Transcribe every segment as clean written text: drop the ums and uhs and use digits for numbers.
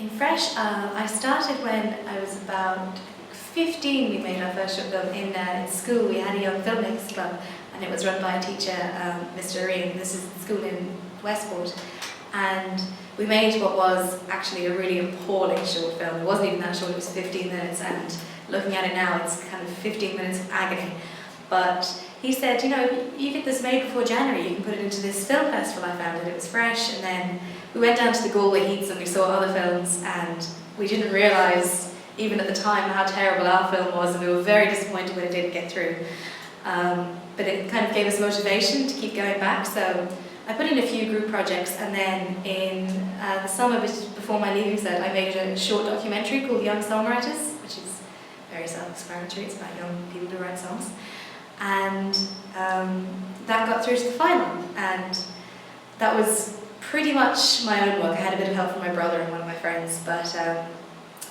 In Fresh, I started when I was about 15. We made our first short film in school. We had a young filmmakers club, and it was run by a teacher, Mr. Areen. This is the school in Westport, and we made what was actually a really appalling short film. It wasn't even that short, it was 15 minutes, and looking at it now, it's kind of 15 minutes of agony. But he said, you know, if you get this made before January, you can put it into this film festival I found, and it was Fresh. And then we went down to the Galway Heats and we saw other films, and we didn't realise, even at the time, how terrible our film was, and we were very disappointed when it didn't get through. But it kind of gave us motivation to keep going back. So I put in a few group projects, and then in the summer before my leaving cert, I made a short documentary called Young Songwriters, which is very self-explanatory. It's about young people who write songs. And that got through to the final, and that was pretty much my own work. I had a bit of help from my brother and one of my friends, but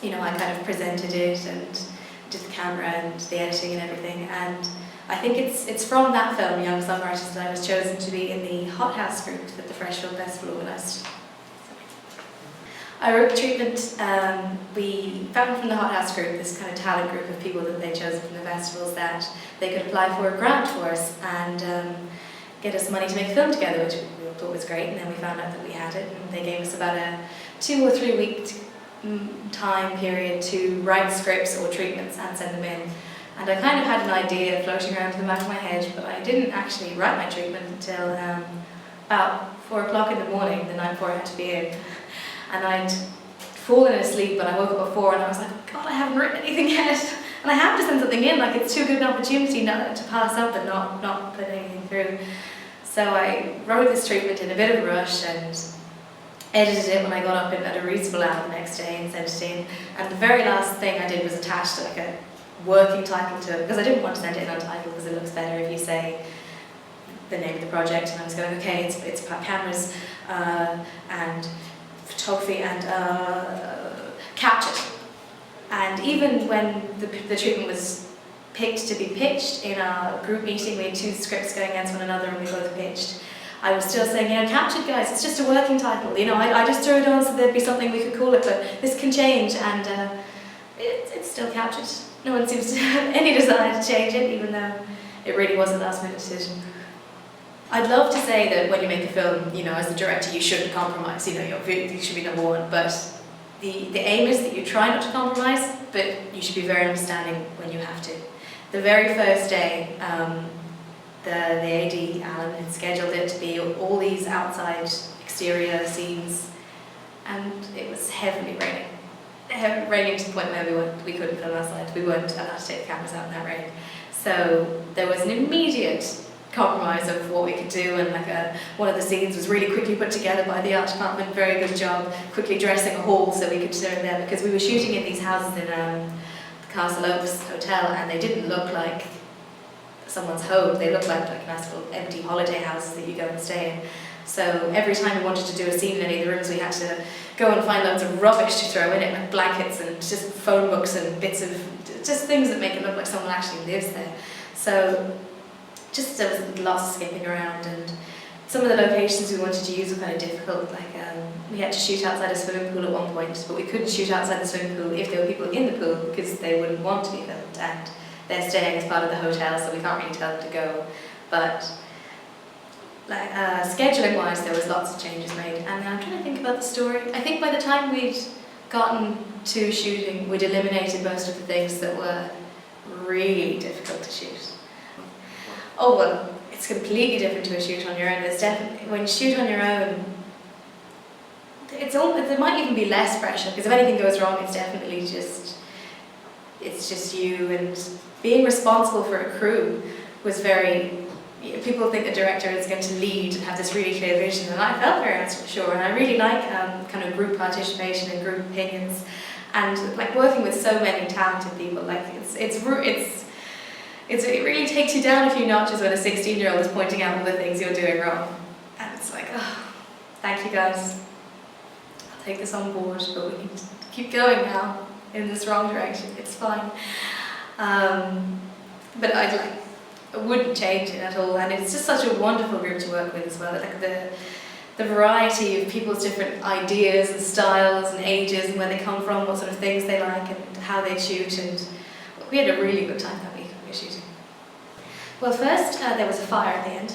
you know, I kind of presented it and did the camera and the editing and everything. And I think it's from that film, Young Songwriters, that I was chosen to be in the Hot House group that the Fresh Film Festival organised. I wrote the treatment. We found from the Hot House group, this kind of talent group of people that they chose from the festivals, that they could apply for a grant for us and get us money to make a film together, which we all thought was great. And then we found out that we had it, and they gave us about a 2 or 3 week time period to write scripts or treatments and send them in. And I kind of had an idea floating around in the back of my head, but I didn't actually write my treatment until about 4 o'clock in the morning, the night before I had to be in. And I'd fallen asleep, and I woke up at 4 and I was like, oh God, I haven't written anything yet. And I have to send something in, like it's too good an opportunity not to pass up and not put anything through. So I wrote this treatment in a bit of a rush and edited it when I got up at a reasonable hour the next day and sent it in. And the very last thing I did was attach like a working title to it, because I didn't want to send it in untitled, because it looks better if you say the name of the project. And I was going, okay, it's about cameras and photography and captured. And even when the treatment was picked to be pitched in our group meeting, we had 2 scripts going against one another and we both pitched. I was still saying, you know, captured guys, it's just a working title. You know, I just threw it on so there'd be something we could call it, but this can change, and it's still captured. No one seems to have any desire to change it, even though it really was a last-minute decision. I'd love to say that when you make a film, you know, as the director, you shouldn't compromise. You know, you should be number one, but the aim is that you try not to compromise, but you should be very understanding when you have to. The very first day, the AD, Alan, had scheduled it to be all these outside exterior scenes, and it was heavily raining. Raining to the point where we couldn't film outside. We weren't allowed to take the cameras out in that rain. So there was an immediate compromise of what we could do, and like one of the scenes was really quickly put together by the art department. Very good job, quickly dressing a hall so we could sit in there, because we were shooting in these houses in the Castle Oaks Hotel, and they didn't look like someone's home. They looked like nice little empty holiday houses that you go and stay in. So every time we wanted to do a scene in any of the rooms, we had to go and find loads of rubbish to throw in it, like blankets and just phone books and bits of just things that make it look like someone actually lives there. So just there was lots of skipping around, and some of the locations we wanted to use were kind of difficult. Like we had to shoot outside a swimming pool at one point, but we couldn't shoot outside the swimming pool if there were people in the pool, because they wouldn't want to be filmed, and they're staying as part of the hotel, so we can't really tell them to go. But like scheduling-wise, there was lots of changes made, and I'm trying to think about the story. I think by the time we'd gotten to shooting, we'd eliminated most of the things that were really difficult to shoot. Oh well, it's completely different to a shoot on your own. There's definitely, when you shoot on your own, there might even be less pressure, because if anything goes wrong, it's definitely just you. And being responsible for a crew was very. People think the director is going to lead and have this really clear vision, and I felt very unsure. And I really like kind of group participation and group opinions, and like working with so many talented people. Like it really takes you down a few notches when a 16-year-old is pointing out all the things you're doing wrong, and it's like, oh, thank you guys. I'll take this on board, but we need to keep going now in this wrong direction. It's fine. But I wouldn't change it at all, and it's just such a wonderful group to work with as well. Like the the variety of people's different ideas and styles and ages and where they come from, what sort of things they like and how they shoot, and we had a really good time that week when we were shooting. Well, first there was a fire at the end.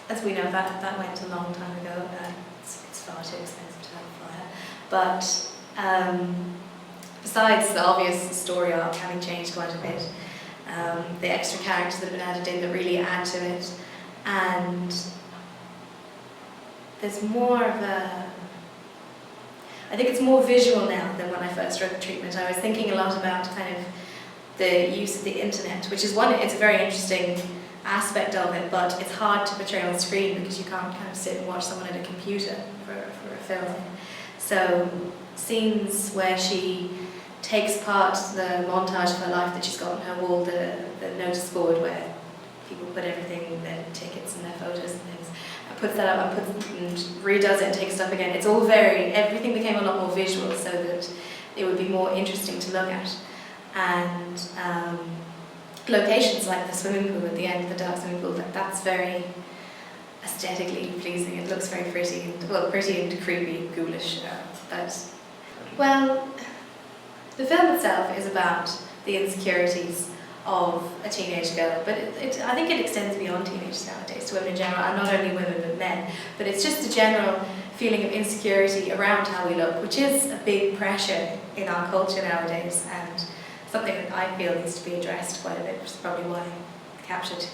As we know, that went a long time ago. It's far too expensive to have a fire. But besides the obvious story arc having changed quite a bit, the extra characters that have been added in that really add to it, and there's more of a... I think it's more visual now than when I first wrote the treatment. I was thinking a lot about kind of the use of the internet, which is it's a very interesting aspect of it, but it's hard to portray on screen because you can't kind of sit and watch someone at a computer for a film. So scenes where she takes part the montage of her life that she's got on her wall, the notice board where people put everything, their tickets and their photos and things, and puts that up and redoes it and takes it up again. It's all everything became a lot more visual so that it would be more interesting to look at. And locations like the swimming pool at the end, the dark swimming pool, that's very aesthetically pleasing. It looks very pretty and creepy, ghoulish. Well, the film itself is about the insecurities of a teenage girl, but I think it extends beyond teenagers nowadays to women in general, and not only women but men. But it's just a general feeling of insecurity around how we look, which is a big pressure in our culture nowadays, and something that I feel needs to be addressed quite a bit, which is probably why I captured